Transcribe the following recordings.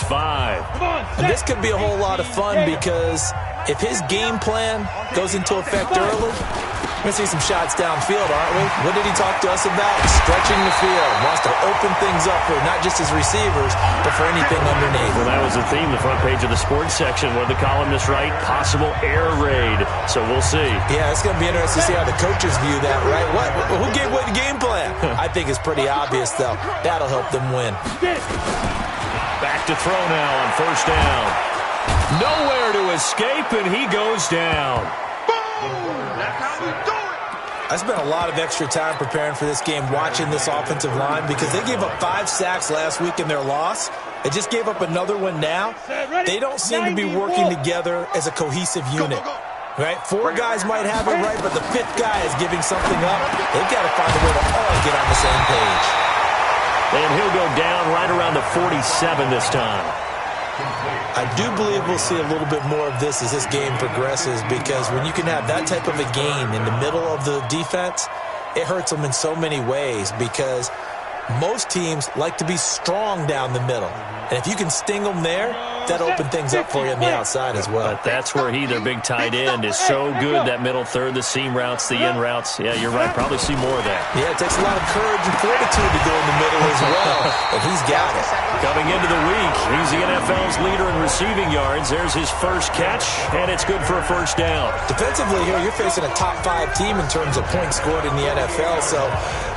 5. And this could be a whole lot of fun because if his game plan goes into effect early, we're going to see some shots downfield, aren't we? What did he talk to us about? Stretching the field. Wants to open things up for not just his receivers, but for anything underneath. Well, that was the theme, the front page of the sports section. What did the columnists write? Possible air raid. So we'll see. Yeah, it's going to be interesting to see how the coaches view that, right? Who gave away the game plan? I think it's pretty obvious, though. That'll help them win. Back to throw now on first down. Nowhere to escape, and he goes down. That's how we do it. I spent a lot of extra time preparing for this game, watching this offensive line, because they gave up 5 sacks last week in their loss. They just gave up another one now. They don't seem to be working together as a cohesive unit. Right? 4 guys might have it right, but the 5th guy is giving something up. They've got to find a way to all get on the same page. And he'll go down right around the 47 this time. I do believe we'll see a little bit more of this as this game progresses, because when you can have that type of a gain in the middle of the defense, it hurts them in so many ways, because most teams like to be strong down the middle. And if you can sting them there, that'll open things up for you on the outside as well. But that's where their big tight end, is so good, that middle third, the seam routes, the in routes. Yeah, you're right. Probably see more of that. Yeah, it takes a lot of courage and fortitude to go in the middle as well. And he's got it. Coming into the week, he's the NFL's leader in receiving yards. There's his first catch, and it's good for a first down. Defensively here, you're facing a top 5 team in terms of points scored in the NFL. So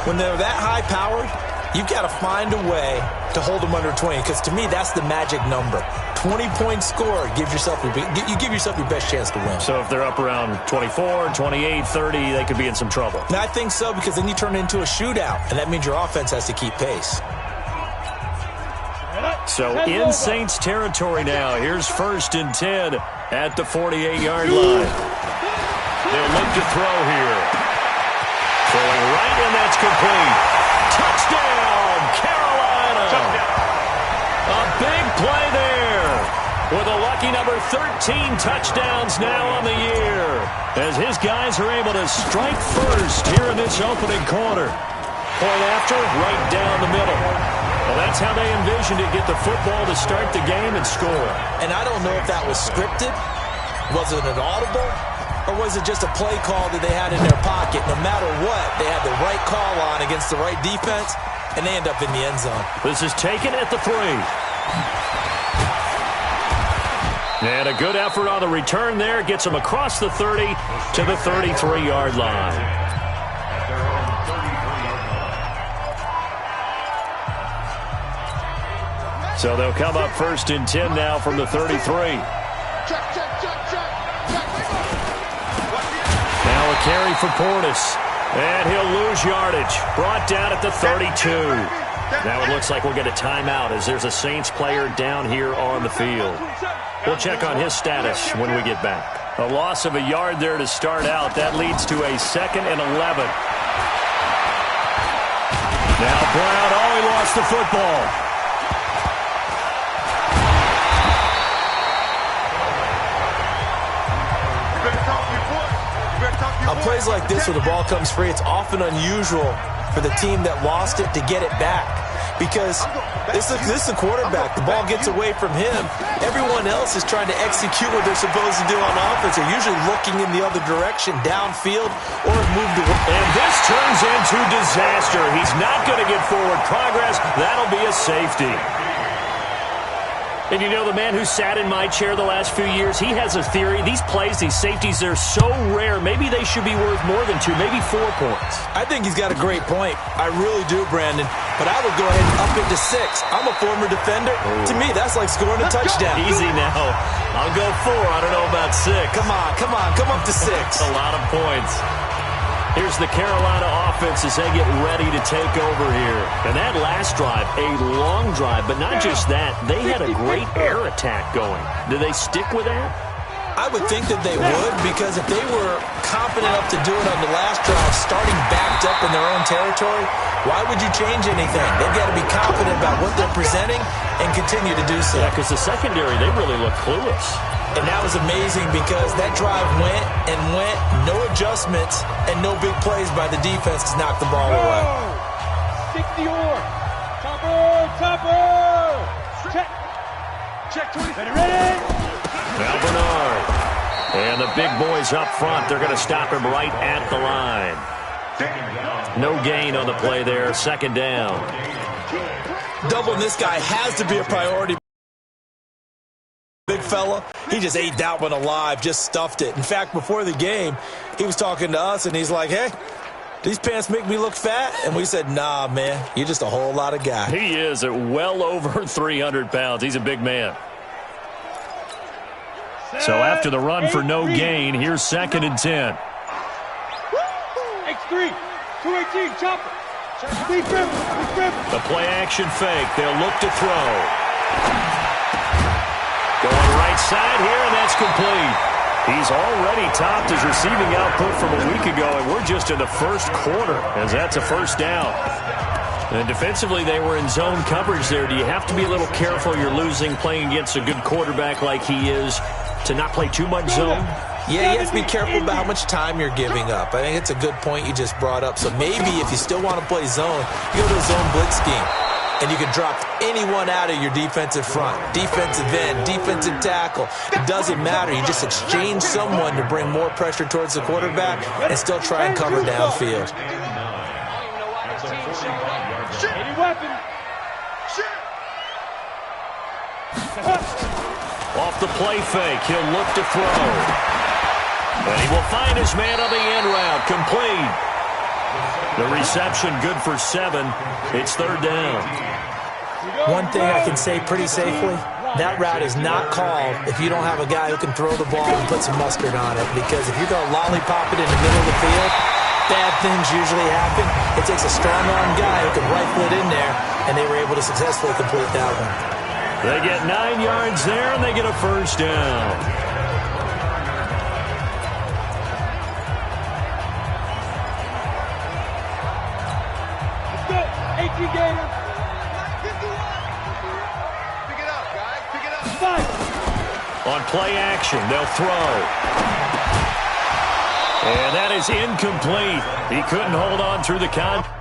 when they're that high-powered, you've got to find a way to hold them under 20, because to me, that's the magic number. 20 points scored, you give yourself your best chance to win. So if they're up around 24, 28, 30, they could be in some trouble. And I think so, because then you turn it into a shootout, and that means your offense has to keep pace. So in Saints territory now. Here's 1st and 10 at the 48-yard line. They'll look to throw here. Throwing right, and that's complete. Touchdown, Carolina. A big play there, with a lucky number 13 touchdowns now on the year, as his guys are able to strike first here in this opening quarter. Point after, right down the middle. Well, that's how they envisioned it, get the football to start the game and score. And I don't know if that was scripted. Was it an audible? Or was it just a play call that they had in their pocket? No matter what, they had the right call on against the right defense, and they end up in the end zone. This is taken at the 3. And a good effort on the return there. Gets them across the 30 to the 33-yard line. So they'll come up 1st and 10 now from the 33. Now a carry for Portis. And he'll lose yardage. Brought down at the 32. Now it looks like we'll get a timeout, as there's a Saints player down here on the field. We'll check on his status when we get back. A loss of a yard there to start out. That leads to a 2nd and 11. Now Brown, he lost the football. On plays like this, where the ball comes free, it's often unusual for the team that lost it to get it back, because this is the quarterback. The ball gets away from him. Everyone else is trying to execute what they're supposed to do on offense. They're usually looking in the other direction, downfield, or have moved away. And this turns into disaster. He's not going to get forward progress. That'll be a safety. And you know, the man who sat in my chair the last few years, he has a theory. These plays, these safeties, they're so rare. Maybe they should be worth more than 2, maybe 4 points. I think he's got a great point. I really do, Brandon. But I would go ahead and up it to 6. I'm a former defender. Ooh. To me, that's like scoring a touchdown. Easy now. I'll go 4. I don't know about 6. Come on. Come up to 6. A lot of points. Here's the Carolina offense as they get ready to take over here. And that last drive, a long drive, but not just that. They had a great air attack going. Do they stick with that? I would think that they would, because if they were confident enough to do it on the last drive, starting backed up in their own territory, why would you change anything? They've got to be confident about what they're presenting and continue to do so. Yeah, because the secondary, they really look clueless. And that was amazing, because that drive went and went, no adjustments, and no big plays by the defense to knock the ball away. 60 or. Topper! Check. Check 20. Ready? Now Bernard. And the big boys up front, they're going to stop him right at the line. No gain on the play there, second down. Doubling this guy has to be a priority. Big fella, he just ate that one alive, just stuffed it. In fact, before the game, he was talking to us, and he's like, hey, these pants make me look fat? And we said, nah, man, you're just a whole lot of guy. He is at well over 300 pounds. He's a big man. So after the run for no gain, here's 2nd and 10. X3, 218, chopper. The play action fake. They'll look to throw. Going right side here, and that's complete. He's already topped his receiving output from a week ago, and we're just in the first quarter, as that's a first down. And defensively, they were in zone coverage there. Do you have to be a little careful? You're losing playing against a good quarterback like he is to not play too much zone? Yeah, you have to be careful about how much time you're giving up. I think it's a good point you just brought up. So maybe if you still want to play zone, you go to a zone blitz scheme. And you can drop anyone out of your defensive front, defensive end, defensive tackle. It doesn't matter. You just exchange someone to bring more pressure towards the quarterback and still try and cover downfield. Any weapon. Off the play fake, he'll look to throw. And he will find his man on the end route, complete. The reception good for 7. It's 3rd down. One thing I can say pretty safely, that route is not called if you don't have a guy who can throw the ball and put some mustard on it. Because if you're going to lollipop it in the middle of the field, bad things usually happen. It takes a strong-arm guy who can rifle it in there, and they were able to successfully complete that one. They get 9 yards there, and they get a first down. Let's go. 18 Gators. Pick it up, guys. Pick it up. 5. On play action, they'll throw. And that is incomplete. He couldn't hold on through the contact.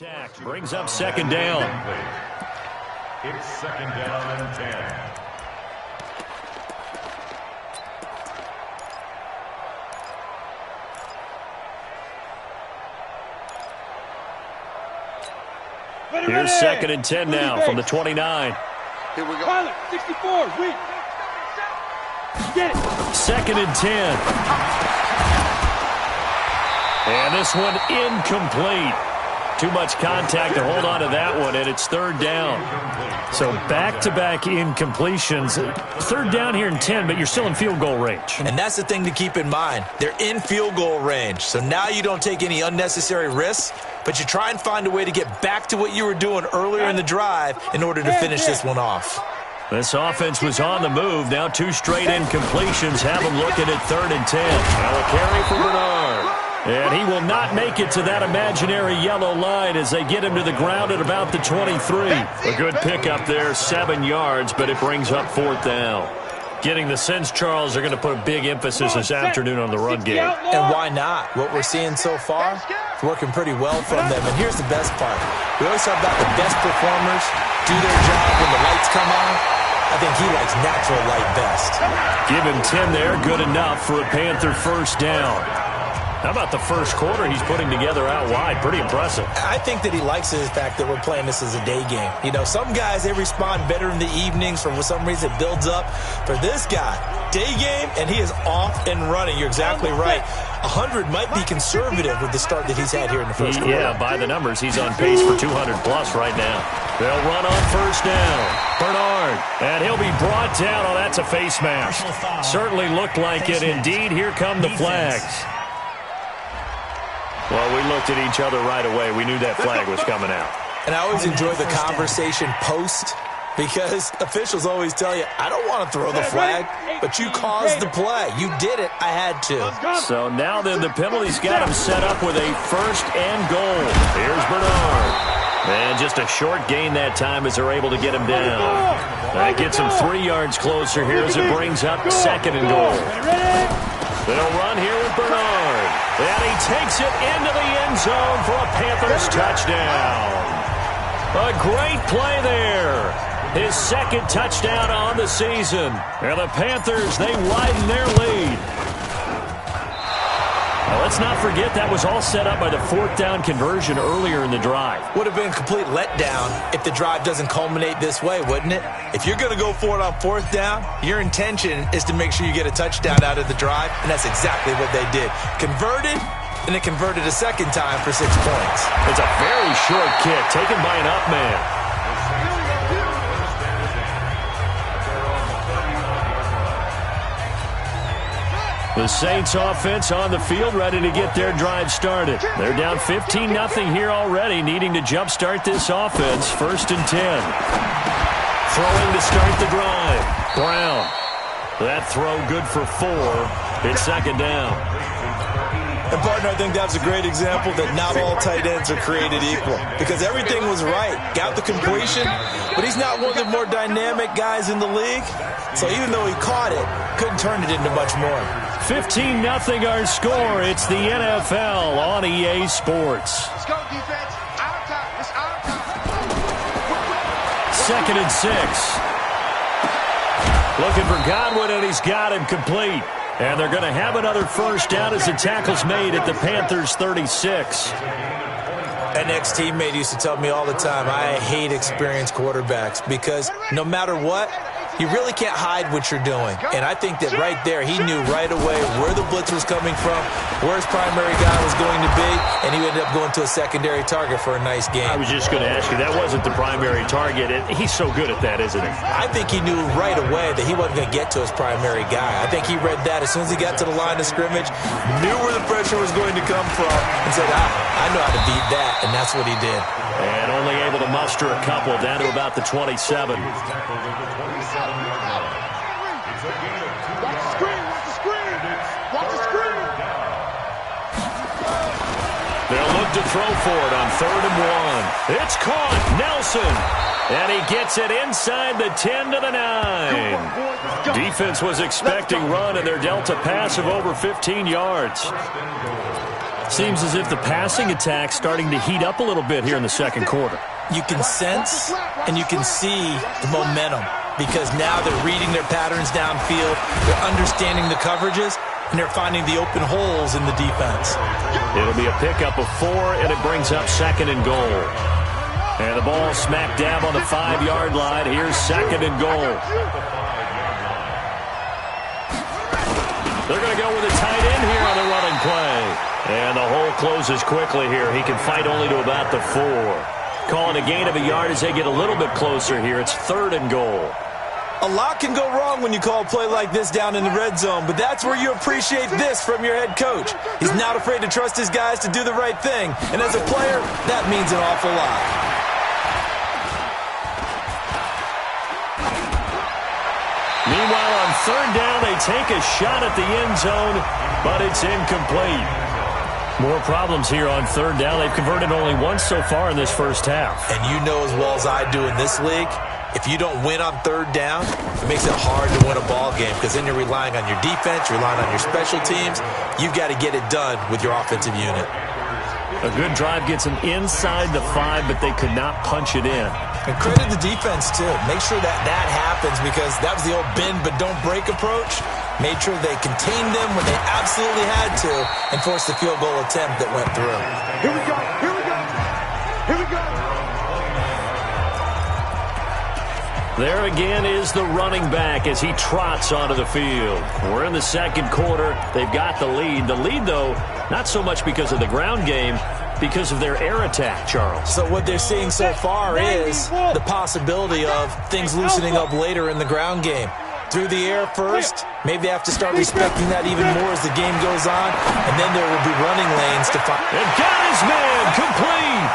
attack brings up second down. It's second down and 10. Here's second and 10 now from the 29. Here we go. Pilot, 64, weak. Get it. Second and 10. And this one incomplete. Too much contact to hold on to that one, and it's third down. So back-to-back incompletions. Third down here in 10, but you're still in field goal range. And that's the thing to keep in mind. They're in field goal range. So now you don't take any unnecessary risks, but you try and find a way to get back to what you were doing earlier in the drive in order to finish this one off. This offense was on the move. Now two straight incompletions have them looking at third and 10. Now a carry for Bernard. And he will not make it to that imaginary yellow line as they get him to the ground at about the 23. A good pickup there, 7 yards, but it brings up fourth down. Getting the sense, Charles, they're going to put a big emphasis this afternoon on the run game. And why not? What we're seeing so far, it's working pretty well from them. And here's the best part. We always talk about the best performers do their job when the lights come on. I think he likes natural light best. Give him 10 there, good enough for a Panther first down. How about the first quarter he's putting together out wide? Pretty impressive. I think that he likes the fact that we're playing this as a day game. You know, some guys, they respond better in the evenings. For some reason, it builds up. For this guy, day game, and he is off and running. You're exactly right. 100 might be conservative with the start that he's had here in the first quarter. Yeah, by the numbers, he's on pace for 200-plus right now. They'll run on first down. Bernard, and he'll be brought down. Oh, that's a face mask. Certainly looked like it. Indeed, here come the flags. Well, we looked at each other right away. We knew that flag was coming out. And I always enjoy the conversation post because officials always tell you, I don't want to throw the flag, but you caused the play. You did it. I had to. So now then the penalty's got him set up with a first and goal. Here's Bernard. And just a short gain that time as they're able to get him down. That gets him 3 yards closer here as it brings up second and goal. They'll run here with Bernard. And he takes it into the end zone for a Panthers touchdown. A great play there. His second touchdown on the season. And the Panthers, they widen their lead. Now, let's not forget that was all set up by the fourth down conversion earlier in the drive. Would have been a complete letdown if the drive doesn't culminate this way, wouldn't it? If you're going to go for it on fourth down, your intention is to make sure you get a touchdown out of the drive, and that's exactly what they did. Converted, and it converted a second time for 6 points. It's a very short kick taken by an up man. The Saints offense on the field, ready to get their drive started. They're down 15-0 here already, needing to jumpstart this offense. First and 10. Throwing to start the drive. Brown. That throw good for 4. It's second down. And, partner, I think that's a great example that not all tight ends are created equal. Because everything was right. Got the completion, but he's not one of the more dynamic guys in the league. So even though he caught it, couldn't turn it into much more. 15-0 our score. It's the NFL on EA Sports. Let's go, defense. Out of time. It's out of time. Second and 6. Looking for Godwin, and he's got him complete. And they're going to have another first down as the tackle's made at the Panthers' 36. An ex-teammate used to tell me all the time, I hate experienced quarterbacks because no matter what, you really can't hide what you're doing. And I think that right there, he knew right away where the blitz was coming from, where his primary guy was going to be, and he ended up going to a secondary target for a nice game. I was just going to ask you, that wasn't the primary target. He's so good at that, isn't he? I think he knew right away that he wasn't going to get to his primary guy. I think he read that as soon as he got to the line of scrimmage, knew where the pressure was going to come from, and said, I know how to beat that, and that's what he did. And only able to muster a couple down to about the 27. They'll look to throw for it on 3rd and 1. It's caught. Nelson. And he gets it inside the 10 to the 9. Defense was expecting run, and they're dealt a pass of over 15 yards. Seems as if the passing attack's starting to heat up a little bit here in the second quarter. You can sense and you can see the momentum because now they're reading their patterns downfield, they're understanding the coverages, and they're finding the open holes in the defense. It'll be a pickup of 4, and it brings up 2nd and goal. And the ball smack dab on the 5-yard line. Here's 2nd and goal. They're going to go with a tight end here on the running play. And the hole closes quickly here. He can fight only to about the 4. Calling a gain of a yard as they get a little bit closer here. It's 3rd and goal. A lot can go wrong when you call a play like this down in the red zone, but that's where you appreciate this from your head coach. He's not afraid to trust his guys to do the right thing, and as a player, that means an awful lot. Meanwhile, on 3rd down, they take a shot at the end zone, but it's incomplete. More problems here on 3rd down. They've converted only once so far in this first half. And you know as well as I do in this league, if you don't win on 3rd down, it makes it hard to win a ball game because then you're relying on your defense, you're relying on your special teams. You've got to get it done with your offensive unit. A good drive gets them inside the 5, but they could not punch it in. And credit the defense, too. Make sure that happens because that was the old bend but don't break approach. Made sure they contained them when they absolutely had to and forced the field goal attempt that went through. Here we go. Here we go. Here we go. There again is the running back as he trots onto the field. We're in the second quarter. They've got the lead. The lead, though, not so much because of the ground game, because of their air attack, Charles. So what they're seeing so far is the possibility of things loosening up later in the ground game. Through the air first, maybe they have to start respecting that even more as the game goes on, and then there will be running lanes to find. And got his man, complete.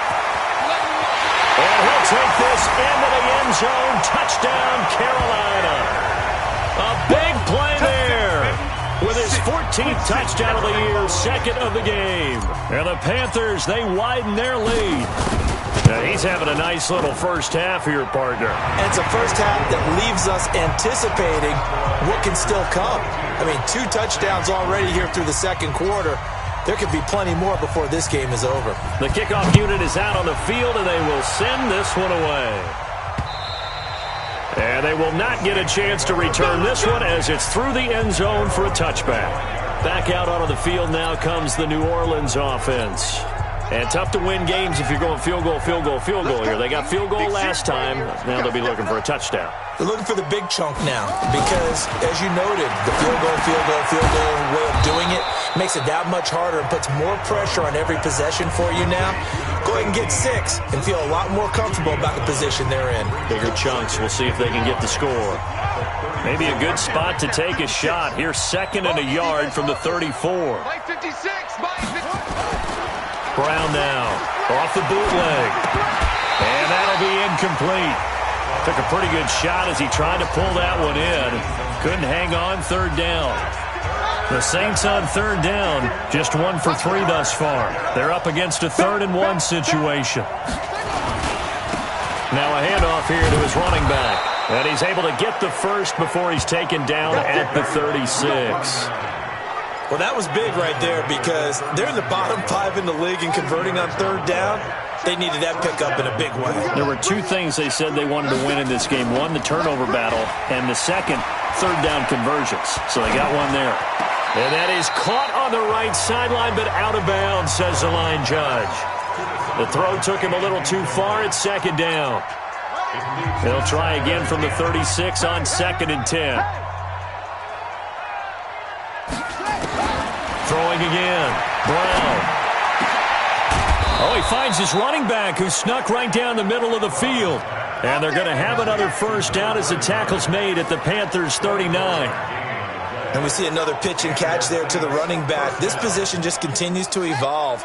And he'll take this into the end zone. Touchdown, Carolina. A big play there. With his 14th touchdown of the year, 2nd of the game. And the Panthers, they widen their lead. Now he's having a nice little first half here, partner. And it's a first half that leaves us anticipating what can still come. I mean, 2 touchdowns already here through the second quarter. There could be plenty more before this game is over. The kickoff unit is out on the field, and they will send this one away. And they will not get a chance to return this one as it's through the end zone for a touchback. Back out onto the field now comes the New Orleans offense. And tough to win games if you're going field goal, field goal, field goal here. They got field goal last time. Now they'll be looking for a touchdown. They're looking for the big chunk now because, as you noted, the field goal way of doing it makes it that much harder and puts more pressure on every possession for you now. Go ahead and get 6 and feel a lot more comfortable about the position they're in. Bigger chunks. We'll see if they can get the score. Maybe a good spot to take a shot. Here's 2nd and a yard from the 34. Mike 56, Mike 56. Brown now, off the bootleg. And that'll be incomplete. Took a pretty good shot as he tried to pull that one in. Couldn't hang on 3rd down. The Saints on 3rd down, just 1 for 3 thus far. They're up against a 3rd and 1 situation. Now a handoff here to his running back. And he's able to get the first before he's taken down at the 36. Well, that was big right there because they're in the bottom 5 in the league and converting on 3rd down. They needed that pickup in a big way. There were 2 things they said they wanted to win in this game. One, the turnover battle, and the second, 3rd down conversions. So they got one there. And that is caught on the right sideline, but out of bounds, says the line judge. The throw took him a little too far. It's 2nd down. They'll try again from the 36 on 2nd and 10. Throwing again. Brown. Oh, he finds his running back who snuck right down the middle of the field. And they're going to have another first down as the tackle's made at the Panthers' 39. And we see another pitch and catch there to the running back. This position just continues to evolve.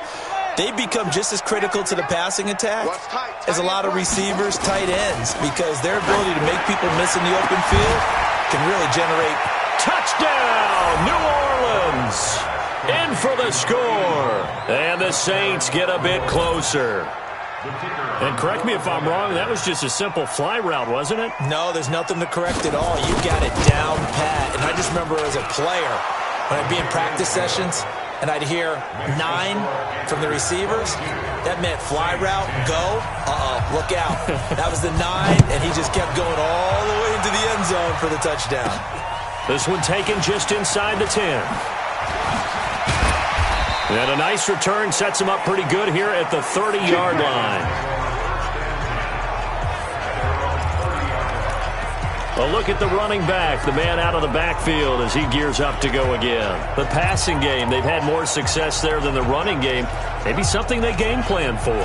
They become just as critical to the passing attack as a lot of receivers, tight ends, because their ability to make people miss in the open field can really generate. Touchdown, New Orleans! In for the score. And the Saints get a bit closer. And correct me if I'm wrong, that was just a simple fly route, wasn't it? No, there's nothing to correct at all. You got it down pat. And I just remember as a player, when I'd be in practice sessions, and I'd hear 9 from the receivers, that meant fly route, go, look out. That was the 9, and he just kept going all the way into the end zone for the touchdown. This one taken just inside the 10. And a nice return sets him up pretty good here at the 30-yard line. A look at the running back, the man out of the backfield as he gears up to go again. The passing game, they've had more success there than the running game. Maybe something they game plan for.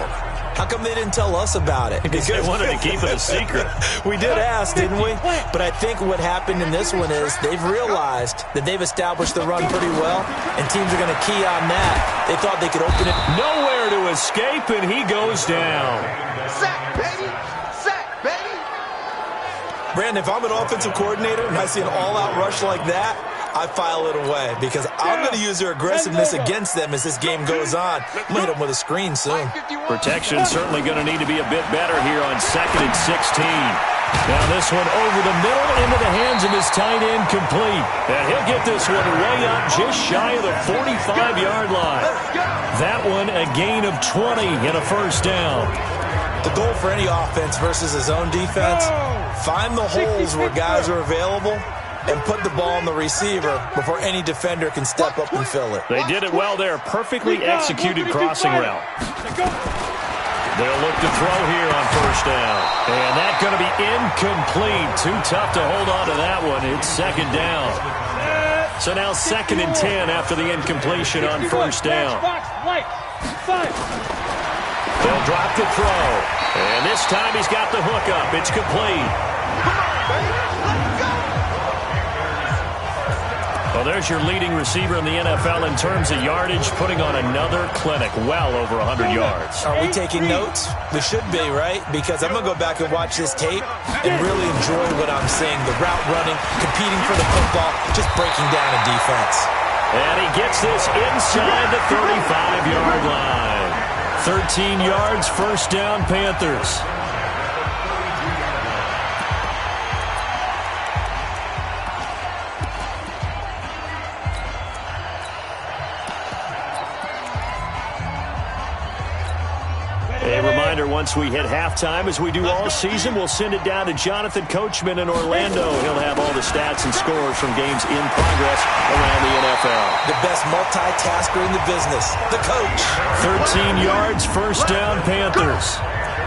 How come they didn't tell us about it? Because they wanted to keep it a secret. We did ask, didn't we? But I think what happened in this one is they've realized that they've established the run pretty well, and teams are going to key on that. They thought they could open it. Nowhere to escape, and he goes down. Sack, baby! Sack, baby! Brandon, if I'm an offensive coordinator and I see an all-out rush like that, I file it away because I'm going to use their aggressiveness against them as this game goes on. I'm going to hit them with a screen soon. Protection certainly going to need to be a bit better here on 2nd and 16. Now this one over the middle into the hands of his tight end, complete. And he'll get this one way up just shy of the 45-yard line. That one a gain of 20 and a first down. The goal for any offense versus his own defense, find the holes where guys are available and put the ball on the receiver before any defender can step up and fill it. They did it well there. Perfectly executed crossing route. They'll look to throw here on first down. And that's going to be incomplete. Too tough to hold on to that one. It's second down. So now 2nd and 10 after the incompletion on first down. They'll drop the throw. And this time he's got the hook up. It's complete. Well, there's your leading receiver in the NFL in terms of yardage, putting on another clinic, well over 100 yards. Are we taking notes? We should be, right? Because I'm going to go back and watch this tape and really enjoy what I'm seeing. The route running, competing for the football, just breaking down a defense. And he gets this inside the 35-yard line. 13 yards, first down, Panthers. A reminder, once we hit halftime, as we do all season, we'll send it down to Jonathan Coachman in Orlando. He'll have all the stats and scores from games in progress around the NFL. The best multitasker in the business, the coach. 13 yards, first down, Panthers.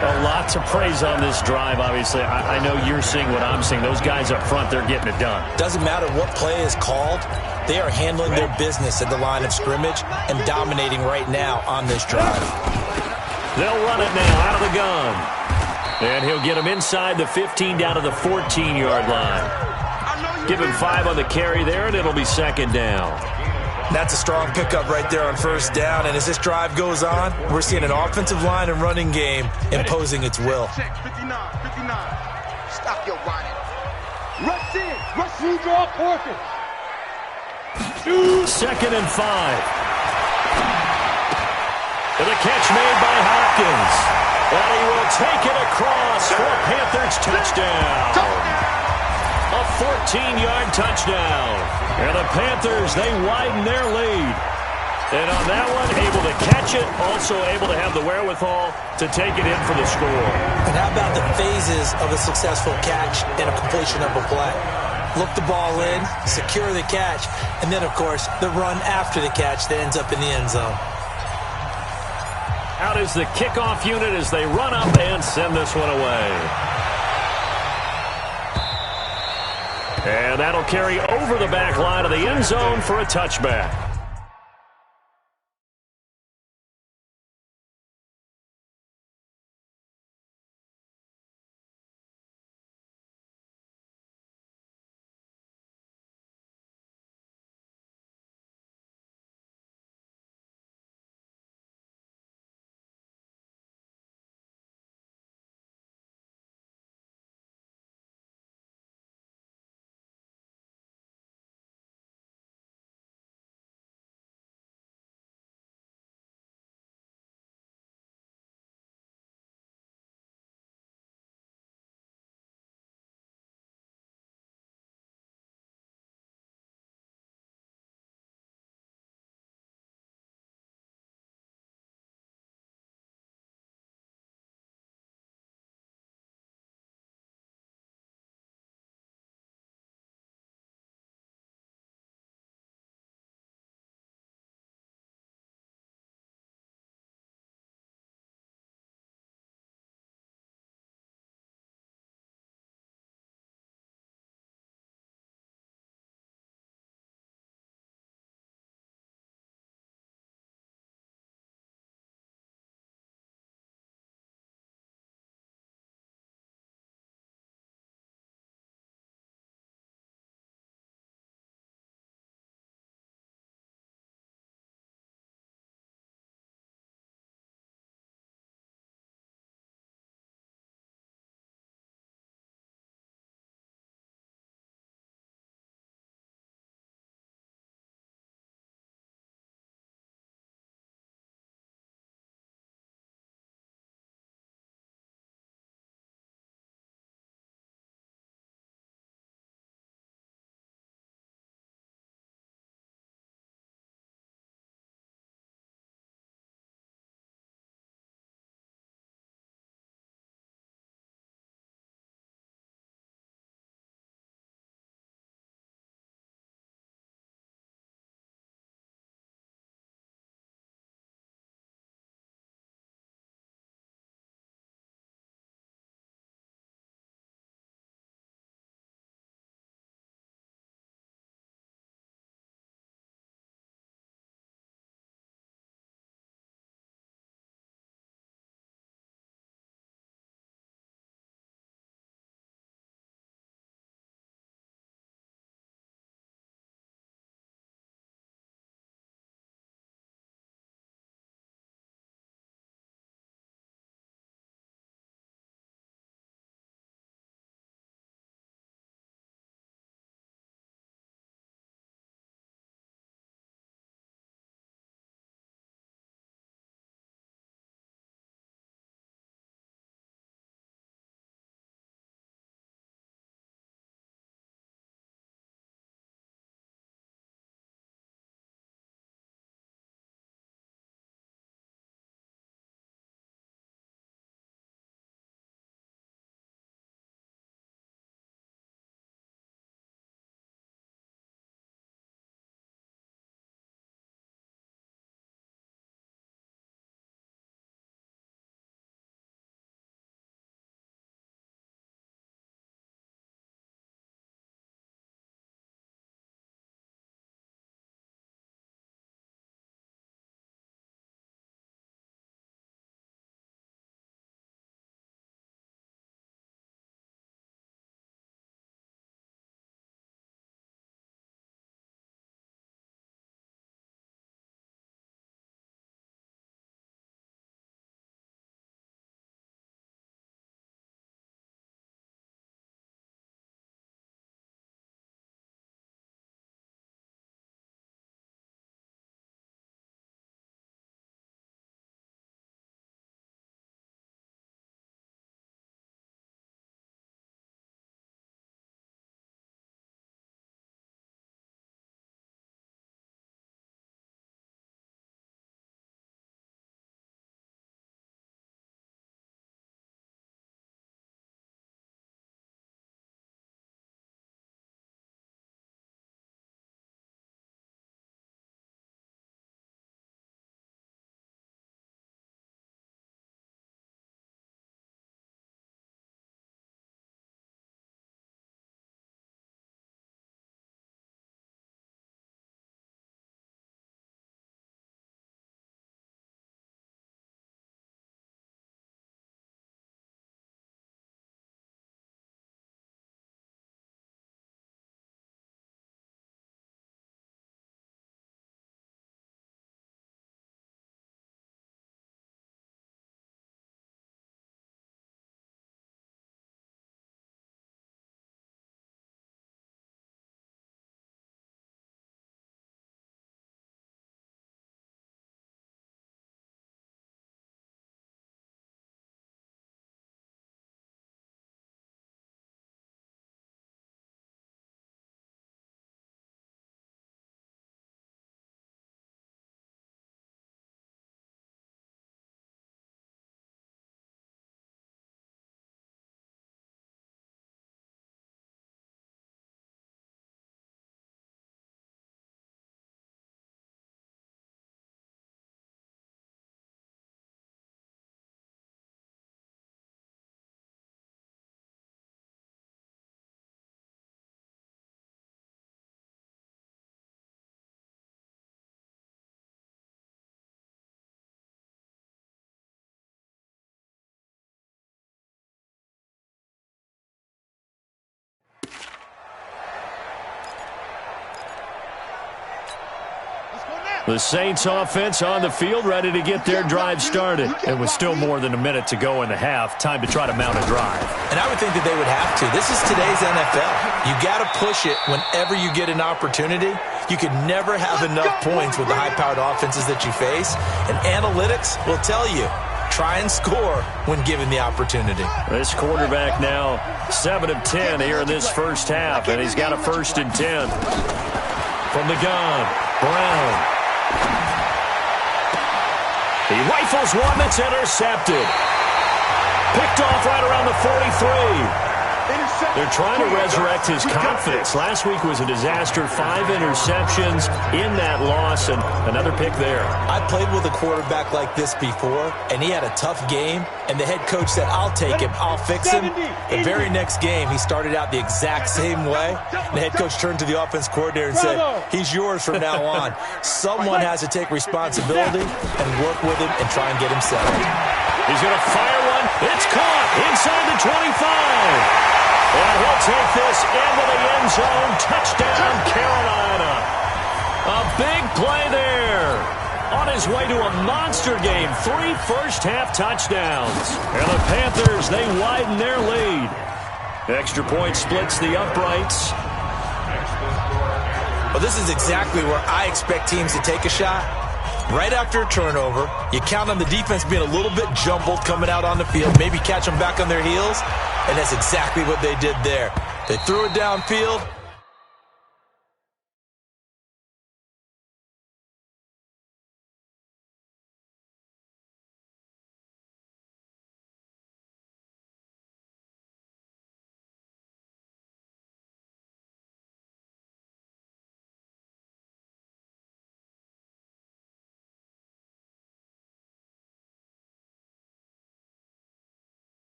A lot to praise on this drive, obviously. I know you're seeing what I'm seeing. Those guys up front, they're getting it done. Doesn't matter what play is called. They are handling their business at the line of scrimmage and dominating right now on this drive. They'll run it now out of the gun. And he'll get him inside the 15 down to the 14-yard line. Give him 5 on the carry there, and it'll be second down. That's a strong pickup right there on first down. And as this drive goes on, we're seeing an offensive line and running game imposing its will. 59. Stop your whining. Rush in. Rush through draw portion. 2nd and 5. And the catch made by Hopkins. And he will take it across for a Panthers touchdown. A 14-yard touchdown. And the Panthers, they widen their lead. And on that one, able to catch it, also able to have the wherewithal to take it in for the score. And how about the phases of a successful catch and a completion of a play? Look the ball in, secure the catch, and then, of course, the run after the catch that ends up in the end zone. Out is the kickoff unit as they run up and send this one away. And that'll carry over the back line of the end zone for a touchback. The Saints offense on the field, ready to get their drive started. It was still more than a minute to go in the half. Time to try to mount a drive. And I would think that they would have to. This is today's NFL. You got to push it whenever you get an opportunity. You can never have enough points with the high-powered offenses that you face. And analytics will tell you, try and score when given the opportunity. This quarterback now 7 of 10 here in this first half, and he's got a 1st and 10. From the gun, Brown. He rifles one that's intercepted. Picked off right around the 43. They're trying to resurrect his confidence. Last week was a disaster. 5 interceptions in that loss, and another pick there. I played with a quarterback like this before, and he had a tough game, and the head coach said, I'll take him, I'll fix him. The very next game, he started out the exact same way. The head coach turned to the offense coordinator and said, he's yours from now on. Someone has to take responsibility and work with him and try and get him settled. He's going to fire one. It's caught inside the 25. And he'll take this into the end zone. Touchdown, Carolina. A big play there. On his way to a monster game. 3 first-half touchdowns. And the Panthers, they widen their lead. Extra point splits the uprights. Well, this is exactly where I expect teams to take a shot. Right after a turnover, you count on the defense being a little bit jumbled coming out on the field, maybe catch them back on their heels, and that's exactly what they did there. They threw it downfield,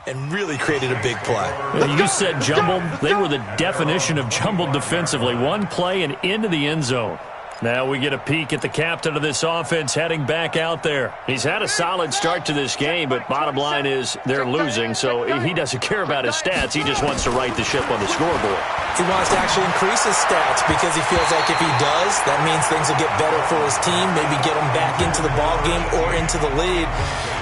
and really created a big play. You said jumbled. They were the definition of jumbled defensively. One play and into the end zone. Now we get a peek at the captain of this offense heading back out there. He's had a solid start to this game, but bottom line is they're losing, so he doesn't care about his stats. He just wants to right the ship on the scoreboard. He wants to actually increase his stats because he feels like if he does, that means things will get better for his team, maybe get him back into the ball game or into the lead.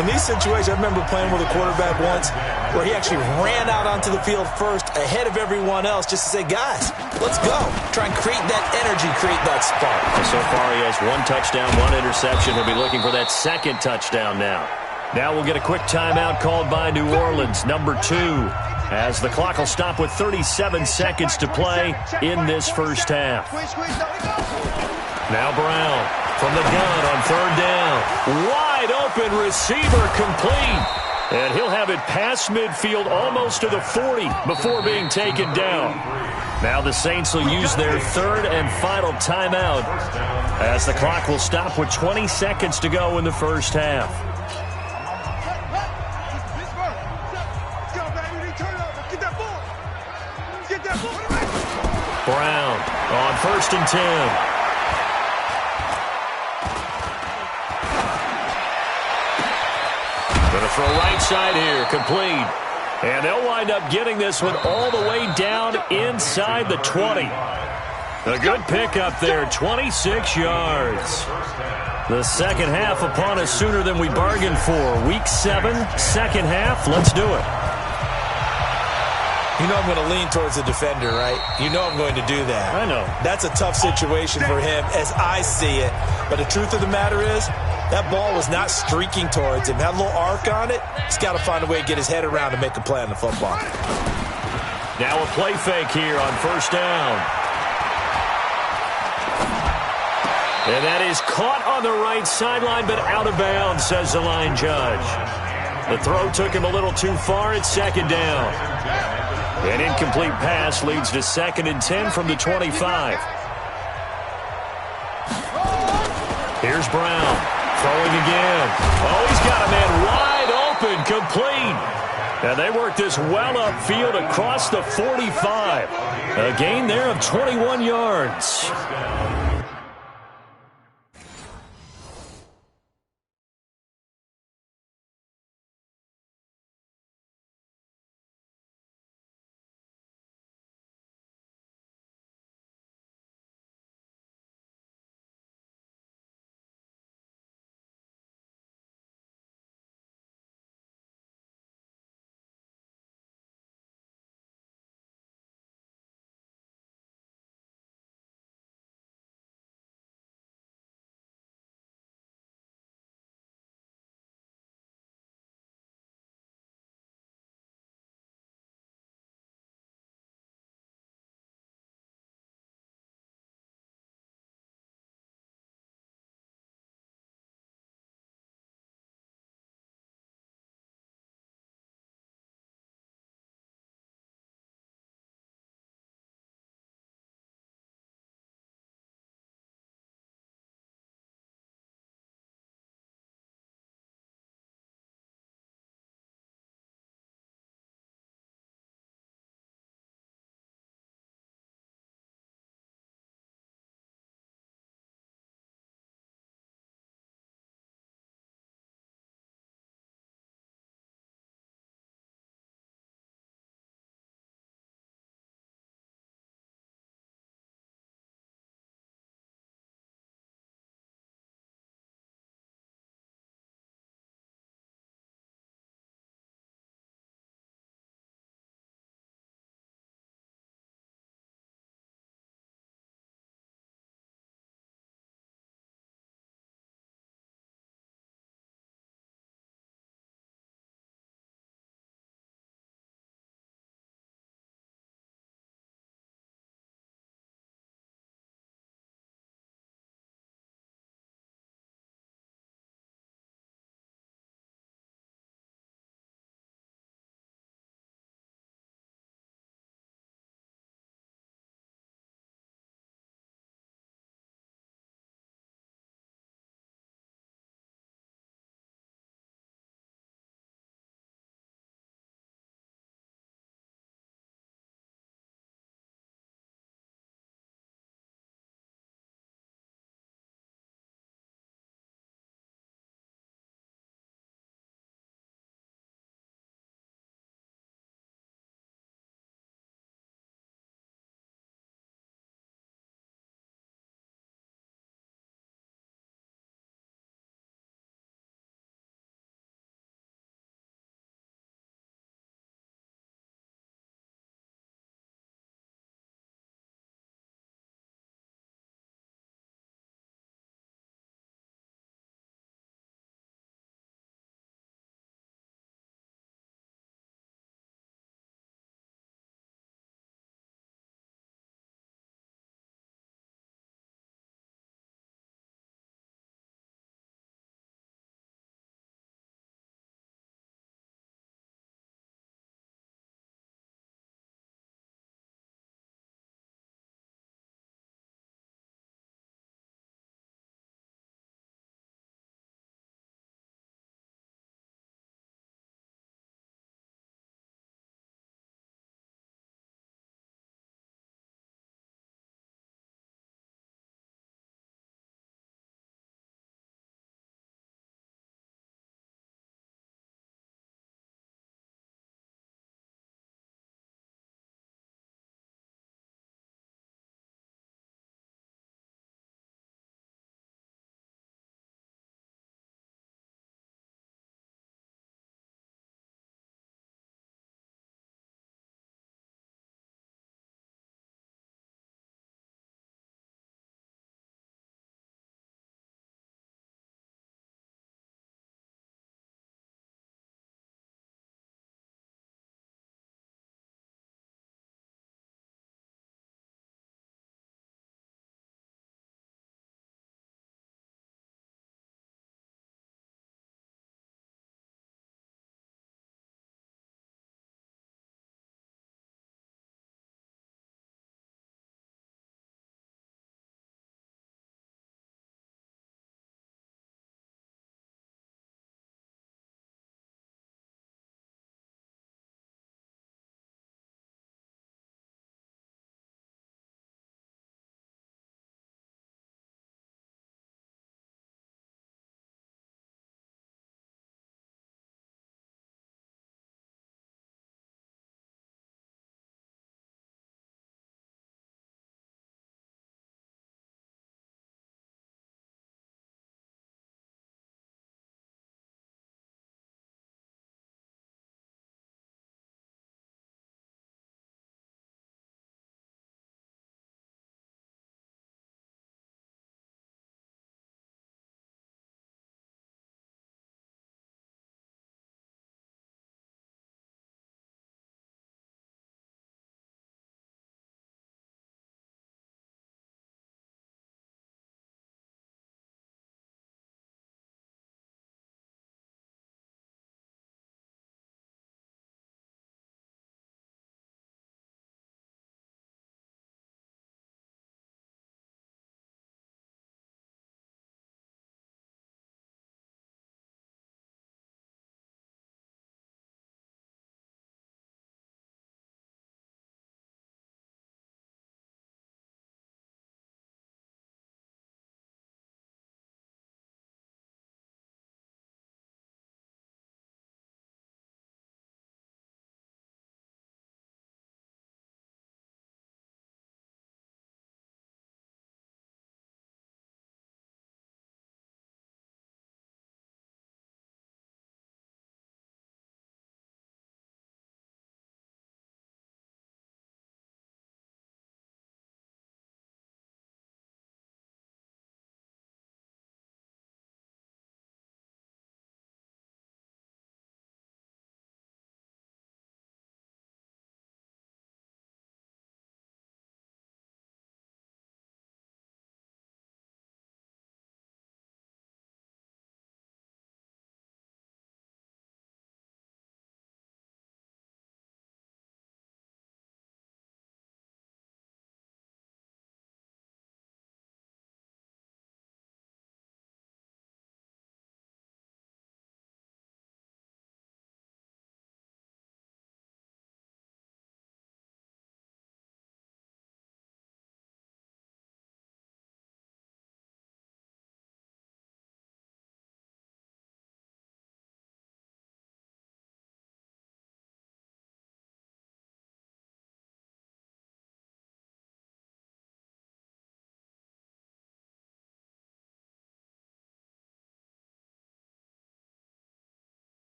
In these situations, I remember playing with a quarterback once where he actually ran out onto the field first ahead of everyone else just to say, guys, let's go. Try and create that energy, create that spark. So far, he has 1 touchdown, 1 interception. He'll be looking for that second touchdown now. Now we'll get a quick timeout called by New Orleans, number 2, as the clock will stop with 37 seconds to play in this first half. Now Brown from the gun on 3rd down. Wide open receiver complete. And he'll have it past midfield almost to the 40 before being taken down. Now the Saints will use their 3rd and final timeout as the clock will stop with 20 seconds to go in the first half. Brown on 1st and 10. Going to throw right side here, complete. And they'll wind up getting this one all the way down inside the 20. A good pickup there, 26 yards. The second half upon us sooner than we bargained for. Week 7, second half, let's do it. You know I'm going to lean towards the defender, right? You know I'm going to do that. I know. That's a tough situation for him as I see it. But the truth of the matter is, that ball was not streaking towards him. Had a little arc on it. He's got to find a way to get his head around and make a play on the football. Now a play fake here on 1st down. And that is caught on the right sideline, but out of bounds, says the line judge. The throw took him a little too far at 2nd down. An incomplete pass leads to 2nd and 10 from the 25. Here's Brown. Throwing again. Oh, he's got a man wide open, complete. And they work this well upfield across the 45. A gain there of 21 yards.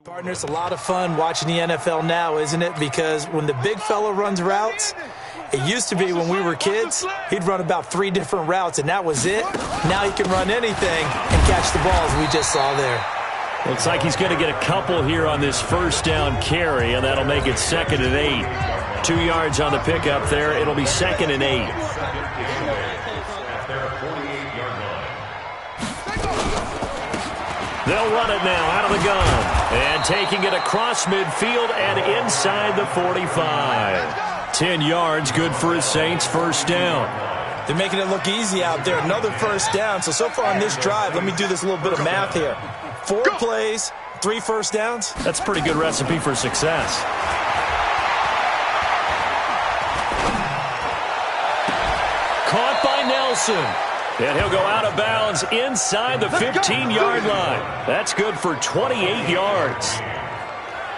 Partner, it's a lot of fun watching the NFL now, isn't it? Because when the big fella runs routes, it used to be when we were kids, he'd run about 3 different routes, and that was it. Now he can run anything and catch the balls we just saw there. Looks like he's going to get a couple here on this first down carry, and that'll make it 2nd and 8. 2 yards on the pickup there. It'll be 2nd and 8. They'll run it now out of the gun. And taking it across midfield and inside the 45. 10 yards, good for his Saints first down. They're making it look easy out there. Another first down. So far on this drive, let me do this little bit of math here. 4 plays, 3 first downs. That's a pretty good recipe for success. Caught by Nelson. And he'll go out of bounds inside the 15-yard line. That's good for 28 yards.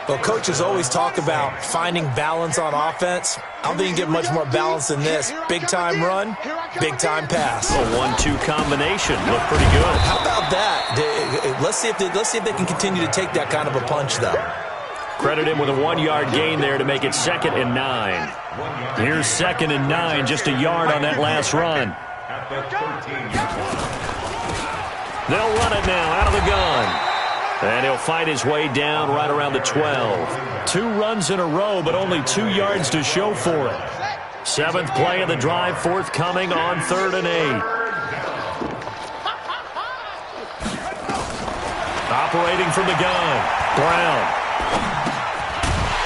Well, coaches always talk about finding balance on offense. I don't think you get much more balance than this. Big-time run, big-time pass. A 1-2 combination. Look pretty good. How about that? Let's see if they can continue to take that kind of a punch, though. Credit him with a 1-yard gain there to make it 2nd and 9. Here's 2nd and 9, just a yard on that last run. They'll run it now out of the gun. And he'll fight his way down right around the 12. 2 runs in a row, but only 2 yards to show for it. 7th play of the drive, forthcoming on 3rd and 8. Operating from the gun, Brown.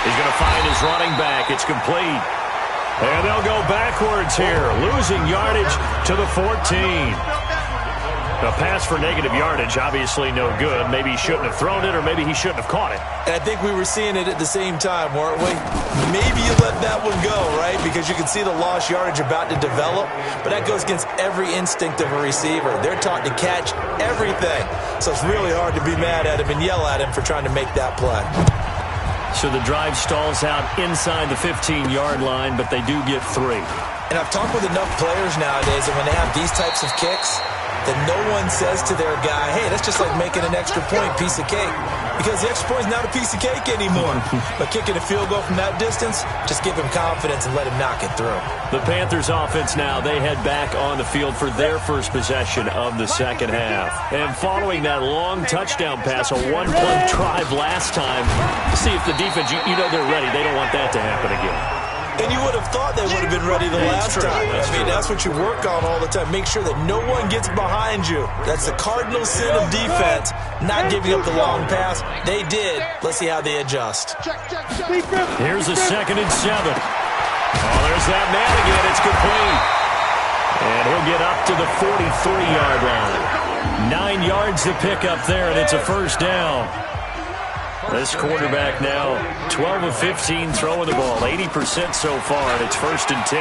He's going to find his running back. It's complete. And they'll go backwards here, losing yardage to the 14. A pass for negative yardage, obviously no good. Maybe he shouldn't have thrown it, or maybe he shouldn't have caught it. And I think we were seeing it at the same time, weren't we? Maybe you let that one go, right? Because you can see the lost yardage about to develop. But that goes against every instinct of a receiver. They're taught to catch everything. So it's really hard to be mad at him and yell at him for trying to make that play. So the drive stalls out inside the 15-yard line, but they do get 3. And I've talked with enough players nowadays that when they have these types of kicks, that no one says to their guy, hey, that's just like making an extra point, piece of cake. Because the extra point is not a piece of cake anymore. But kicking a field goal from that distance, just give him confidence and let him knock it through. The Panthers offense now, they head back on the field for their first possession of the second half. And following that long touchdown pass, a 1-play drive last time, see if the defense, you know they're ready. They don't want that to happen again. And you would have thought they would have been ready the last time. That's what you work on all the time. Make sure that no one gets behind you. That's the cardinal sin of defense, not giving up the long pass. They did. Let's see how they adjust. Here's a 2nd and 7. Oh, there's that man again. It's complete. And he'll get up to the 43-yard line. 9 yards to pick up there, and it's a first down. This quarterback now, 12 of 15 throwing the ball, 80% so far, and it's 1st and 10.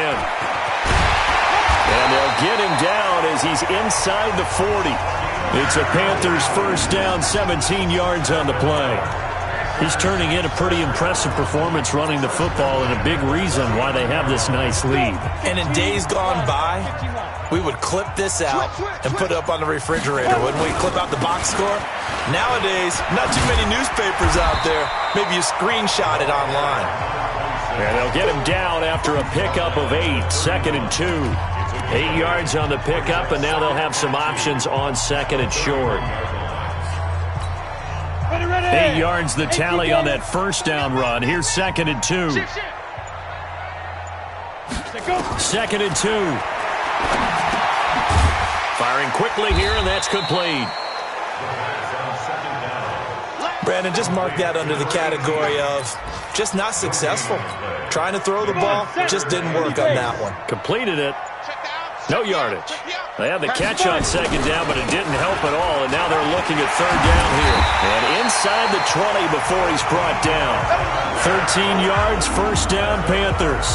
And they'll get him down as he's inside the 40. It's a Panthers first down, 17 yards on the play. He's turning in a pretty impressive performance running the football, and a big reason why they have this nice lead. And in days gone by, we would clip this out and put it up on the refrigerator, wouldn't we? Clip out the box score. Nowadays, not too many newspapers out there. Maybe you screenshot it online. And they'll get him down after a pickup of 8, 2nd and 2. 8 yards on the pickup, and now they'll have some options on 2nd and short. 8 yards the tally on that first down run. Here's 2nd and 2. 2nd and 2. Firing quickly here, and that's complete. Brandon, just mark that under the category of just not successful. Trying to throw the ball, just didn't work on that one. Completed it. No yardage. They had the catch on 2nd down, but it didn't help at all, and now they're looking at 3rd down here. And inside the 20 before he's brought down. 13 yards, first down, Panthers.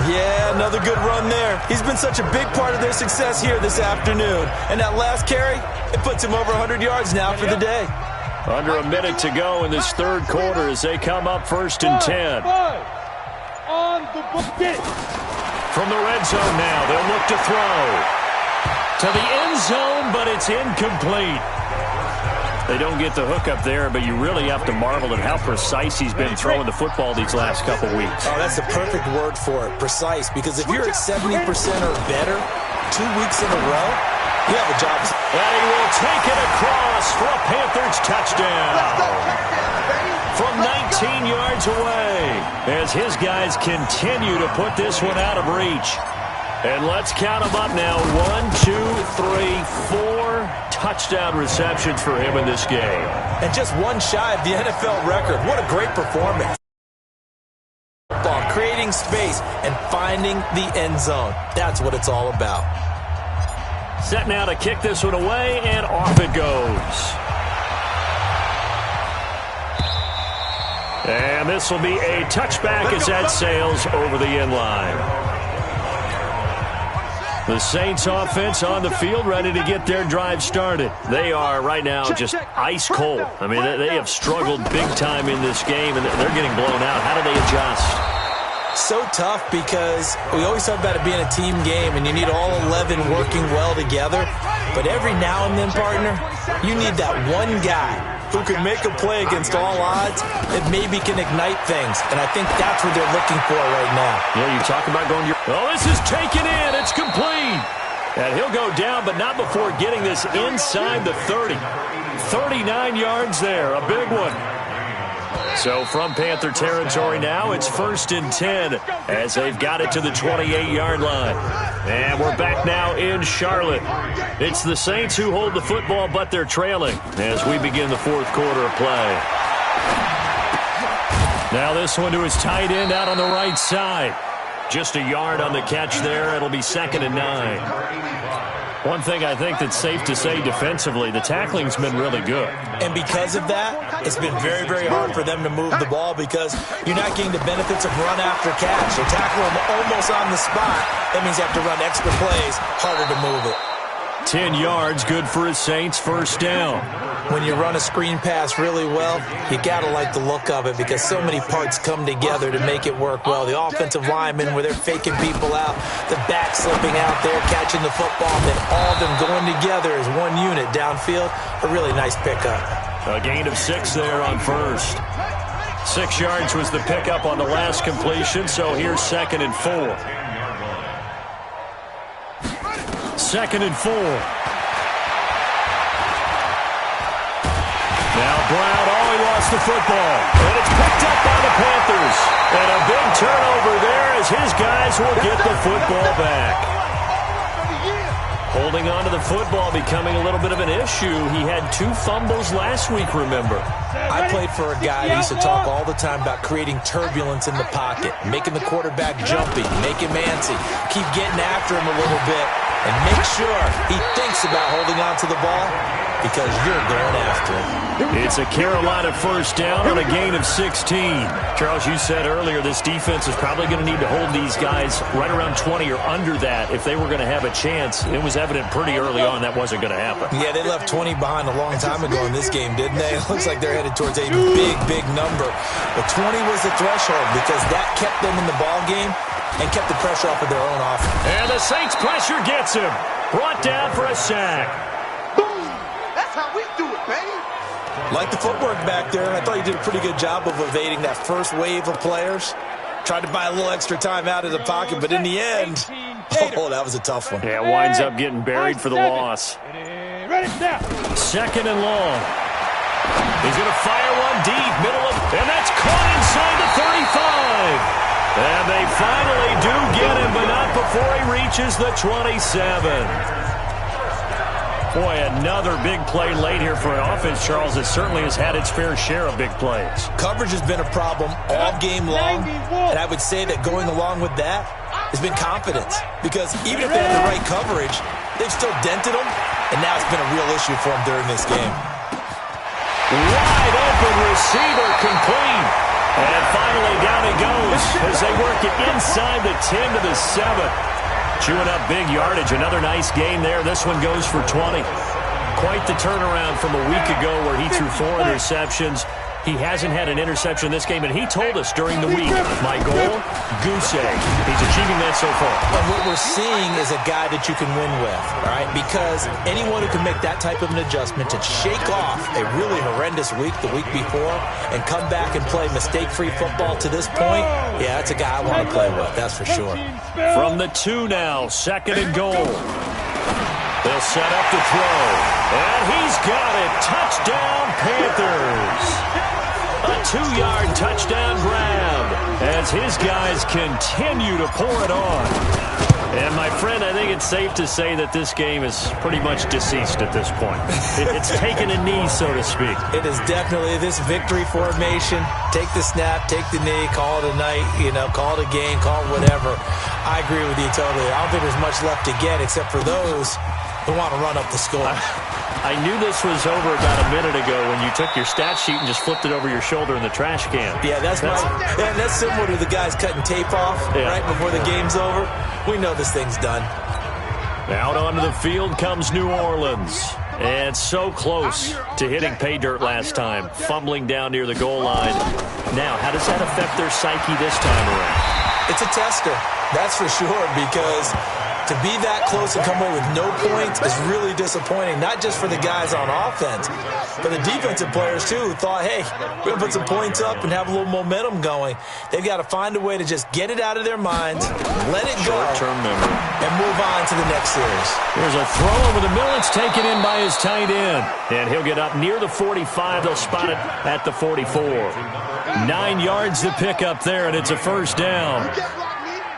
Yeah, another good run there. He's been such a big part of their success here this afternoon. And that last carry, it puts him over 100 yards now for the day. Under a minute to go in this 3rd quarter as they come up 1st and 10. On the book. From the red zone now, they'll look to throw. To the end zone, but it's incomplete. They don't get the hook up there, but you really have to marvel at how precise he's been throwing the football these last couple weeks. Oh, that's the perfect word for it, precise, because if you're at 70% or better 2 weeks in a row, you have a job. And he will take it across for a Panthers touchdown. From 19 yards away, as his guys continue to put this one out of reach. And let's count them up now. 1, 2, 3, 4 touchdown receptions for him in this game. And just one shy of the NFL record. What a great performance. Ball, creating space and finding the end zone. That's what it's all about. Set now to kick this one away, and off it goes. And this will be a touchback as that sails over the end line. The Saints offense on the field, ready to get their drive started. They are right now just ice cold. I mean, they have struggled big time in this game, and they're getting blown out. How do they adjust? So tough because we always talk about it being a team game, and you need all 11 working well together. But every now and then, partner, you need that one guy who can make a play against all odds that maybe can ignite things. And I think that's what they're looking for right now. Yeah, you talk about going your... Oh, this is taken in. It's complete. And he'll go down, but not before getting this inside the 30. 39 yards there. A big one. So from Panther territory now, it's 1st and 10 as they've got it to the 28-yard line. And we're back now in Charlotte. It's the Saints who hold the football, but they're trailing as we begin the 4th quarter of play. Now this one to his tight end out on the right side. Just a yard on the catch there. It'll be 2nd and 9. One thing I think that's safe to say defensively, the tackling's been really good. And because of that, it's been very, very hard for them to move the ball because you're not getting the benefits of run after catch. They tackle them almost on the spot. That means you have to run extra plays, harder to move it. 10 yards, good for his Saints, 1st down. When you run a screen pass really well, you got to like the look of it because so many parts come together to make it work well. The offensive linemen, where they're faking people out, the back slipping out there, catching the football, and then all of them going together as one unit downfield. A really nice pickup. A gain of 6 there on 1st. 6 yards was the pickup on the last completion, so here's 2nd and 4. 2nd and 4. Now Brown, he lost the football. And it's picked up by the Panthers. And a big turnover there as his guys will get the football back. Holding on to the football becoming a little bit of an issue. He had 2 fumbles last week, remember. I played for a guy that used to talk all the time about creating turbulence in the pocket, making the quarterback jumpy, making him antsy, keep getting after him a little bit, and make sure he thinks about holding on to the ball because you're going after him. It's a Carolina 1st down on a gain of 16. Charles, you said earlier this defense is probably going to need to hold these guys right around 20 or under that if they were going to have a chance. It was evident pretty early on that wasn't going to happen. Yeah, they left 20 behind a long time ago in this game, didn't they? It looks like they're headed towards a big, big number. But 20 was the threshold because that kept them in the ball game and kept the pressure off of their own offense. And the Saints pressure gets him. Brought down for a sack. Boom! That's how we do it, baby. Like the footwork back there, I thought you did a pretty good job of evading that first wave of players. Tried to buy a little extra time out of the pocket, but in the end, that was a tough one. Yeah, winds up getting buried for the loss. 2nd and long. He's going to fire one deep, middle of, and that's caught inside the 35. And they finally do get him, but not before he reaches the 27. Boy, another big play late here for an offense, Charles, that certainly has had its fair share of big plays. Coverage has been a problem all game long, and I would say that going along with that has been confidence. Because even if they had the right coverage, they've still dented them, and now it's been a real issue for them during this game. Wide open receiver complete. And finally down it goes as they work it inside the 10 to the 7. Chewing up big yardage. Another nice gain there. This one goes for 20. quite the turnaround from a week ago where he threw 4 interceptions. He hasn't had an interception in this game, and he told us during the week, my goal, goose egg. He's achieving that so far. And what we're seeing is a guy that you can win with, all right? Because anyone who can make that type of an adjustment to shake off a really horrendous week the week before and come back and play mistake-free football to this point, yeah, that's a guy I want to play with, that's for sure. From the 2 now, 2nd and goal. They'll set up to throw. And he's got it. Touchdown, Panthers. A 2-yard touchdown grab as his guys continue to pour it on. And, my friend, I think it's safe to say that this game is pretty much deceased at this point. It's taken a knee, so to speak. It is definitely this victory formation. Take the snap, take the knee, call it a night, call it a game, call it whatever. I agree with you totally. I don't think there's much left to get except for those who want to run up the score. I knew this was over about a minute ago when you took your stat sheet and just flipped it over your shoulder in the trash can. Yeah, that's similar to the guys cutting tape off right before the game's over. We know this thing's done. Out onto the field comes New Orleans. And so close to hitting pay dirt last time, fumbling down near the goal line. Now, how does that affect their psyche this time around? It's a tester, that's for sure, because to be that close and come away with no points is really disappointing, not just for the guys on offense, but the defensive players, too, who thought, hey, we're going to put some points up and have a little momentum going. They've got to find a way to just get it out of their minds, let it go, short-term memory, and move on to the next series. Here's a throw over the middle. It's taken in by his tight end. And he'll get up near the 45. They'll spot it at the 44. 9 yards to pick up there, and it's a first down.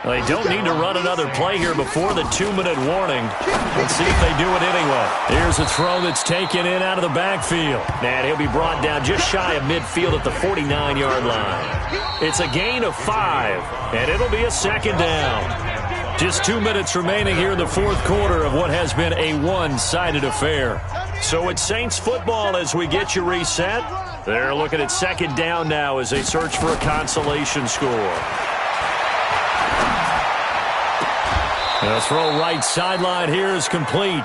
They don't need to run another play here before the 2-minute warning. Let's see if they do it anyway. Here's a throw that's taken in out of the backfield. And he'll be brought down just shy of midfield at the 49-yard line. It's a gain of 5, and it'll be a second down. Just 2 minutes remaining here in the fourth quarter of what has been a one-sided affair. So it's Saints football as we get you reset. They're looking at second down now as they search for a consolation score. The throw right sideline here is complete.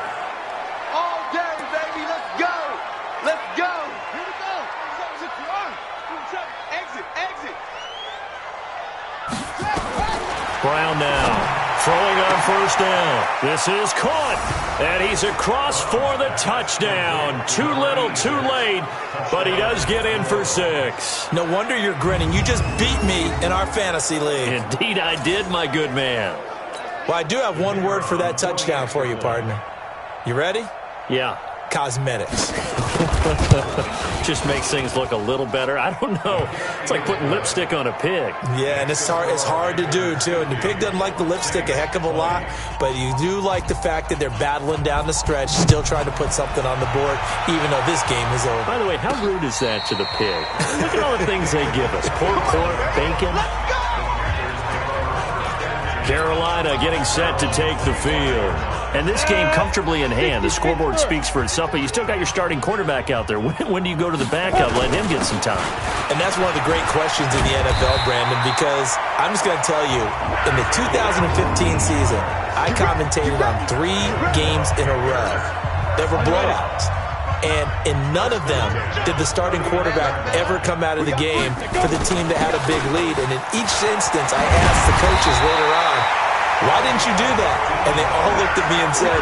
All day, baby. Let's go. Let's go. Here we go. Exit. Brown now throwing on first down. This is caught. And he's across for the touchdown. Too little, too late. But he does get in for 6. No wonder you're grinning. You just beat me in our fantasy league. Indeed I did, my good man. Well, I do have one word for that touchdown for you, partner. You ready? Yeah. Cosmetics. Just makes things look a little better. I don't know. It's like putting lipstick on a pig. Yeah, and it's hard to do, too. And the pig doesn't like the lipstick a heck of a lot, but you do like the fact that they're battling down the stretch, still trying to put something on the board, even though this game is over. By the way, how rude is that to the pig? Look at all the things they give us. Pork, bacon. Carolina getting set to take the field. And this game comfortably in hand. The scoreboard speaks for itself, but you still got your starting quarterback out there. When do you go to the backup? Let him get some time. And that's one of the great questions in the NFL, Brandon, because I'm just going to tell you, in the 2015 season, I commentated on 3 games in a row that were blowouts. And in none of them did the starting quarterback ever come out of the game for the team that had a big lead. And in each instance, I asked the coaches later on, why didn't you do that? And they all looked at me and said,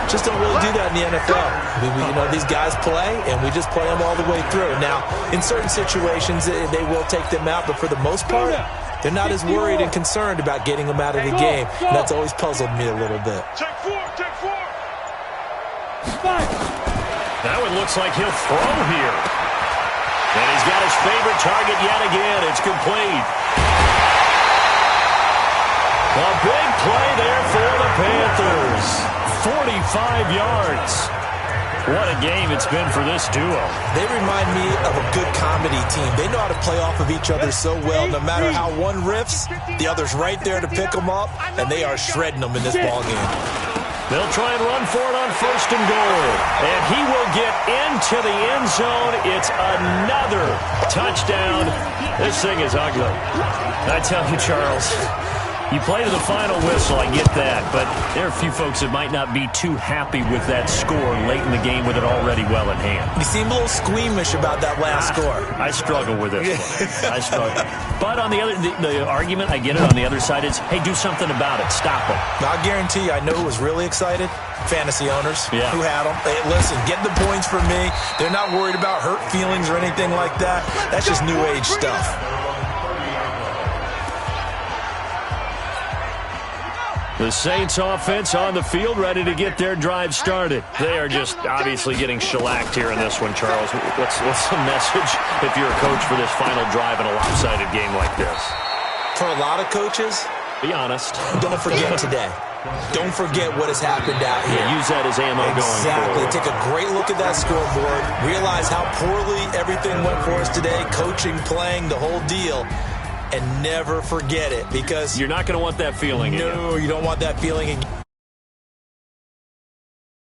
just don't really do that in the NFL. These guys play, and we just play them all the way through. Now, in certain situations, they will take them out, but for the most part, they're not as worried and concerned about getting them out of the game. And that's always puzzled me a little bit. Take 4. Now it looks like he'll throw here. And he's got his favorite target yet again. It's complete. A big play there for the Panthers. 45 yards. What a game it's been for this duo. They remind me of a good comedy team. They know how to play off of each other so well. No matter how one riffs, the other's right there to pick them up, and they are shredding them in this ballgame. They'll try and run for it on first and goal. And he will get into the end zone. It's another touchdown. This thing is ugly. I tell you, Charles, You play to the final whistle, I get that, but there are a few folks that might not be too happy with that score late in the game with it already well in hand. You seem a little squeamish about that last score. I struggle with this one. I struggle. But on the other, the argument, I get it, on the other side is, hey, do something about it. Stop them. I'll guarantee you, I know who was really excited. Fantasy owners who had them. Hey, listen, get the points for me. They're not worried about hurt feelings or anything like that. That's just new age stuff. The Saints offense on the field, ready to get their drive started. They are just obviously getting shellacked here in this one, Charles. What's the message if you're a coach for this final drive in a lopsided game like this? For a lot of coaches, be honest. Don't forget today. Don't forget what has happened out here. Yeah, use that as ammo going forward. Exactly. Take a great look at that scoreboard. Realize how poorly everything went for us today. Coaching, playing, the whole deal. And never forget it, because you're not going to want that feeling again. No, you don't want that feeling again.